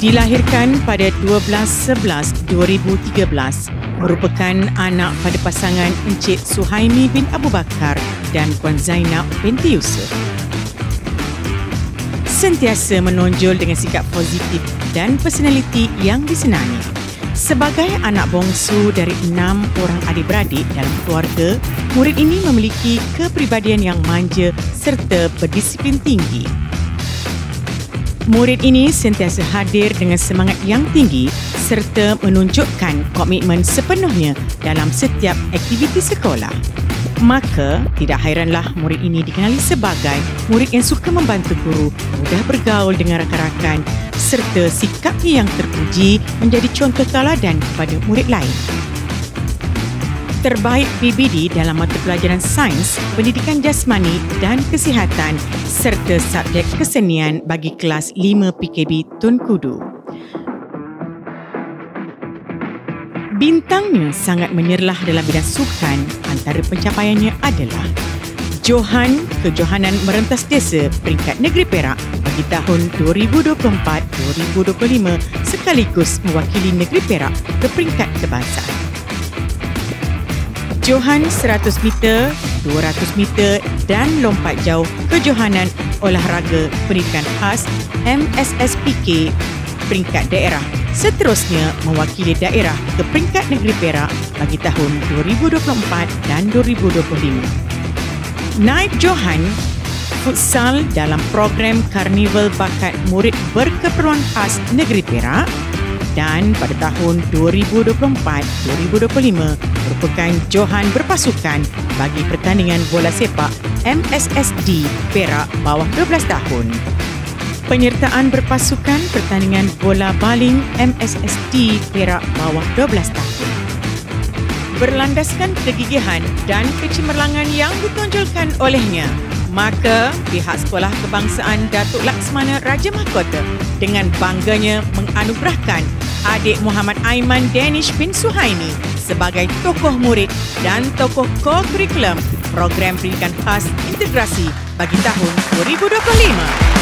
Dilahirkan pada 12/11/2013, merupakan anak pada pasangan Encik Suhaimi bin Abu Bakar dan Puan Zainab binti Yusuf. Sentiasa menonjol dengan sikap positif dan personaliti yang disenangi. Sebagai anak bongsu dari 6 orang adik-beradik dalam keluarga, murid ini memiliki kepribadian yang manja serta berdisiplin tinggi. Murid ini sentiasa hadir dengan semangat yang tinggi serta menunjukkan komitmen sepenuhnya dalam setiap aktiviti sekolah. Maka, tidak hairanlah murid ini dikenali sebagai murid yang suka membantu guru, mudah bergaul dengan rakan-rakan serta sikapnya yang terpuji menjadi contoh tauladan kepada murid lain. Terbaik PBD dalam mata pelajaran sains, pendidikan jasmani dan kesihatan serta subjek kesenian bagi kelas 5 PKB Tun Kudu. Bintangnya sangat menyerlah dalam bidang sukan. Antara pencapaiannya adalah Johan Kejohanan Merentas Desa peringkat Negeri Perak bagi tahun 2024-2025 sekaligus mewakili Negeri Perak ke peringkat kebangsaan. Johan 100 meter, 200 meter dan lompat jauh kejohanan olahraga pendidikan khas MSSPK peringkat daerah. Seterusnya mewakili daerah ke peringkat Negeri Perak bagi tahun 2024 dan 2025. Naib Johan futsal dalam program Karnival Bakat Murid Berkeperluan Khas Negeri Perak dan pada tahun 2024-2025 merupakan Johan berpasukan bagi pertandingan bola sepak MSSD Perak bawah 12 tahun. Penyertaan berpasukan pertandingan bola baling MSSD Perak bawah 12 tahun. Berlandaskan kegigihan dan kecemerlangan yang ditonjolkan olehnya, maka pihak Sekolah Kebangsaan Datuk Laksmana Raja Mahkota dengan bangganya menganugerahkan adik Muhammad Aiman Danish bin Suhaimi sebagai tokoh murid dan tokoh co-kurikulum program pendidikan khas integrasi bagi tahun 2025.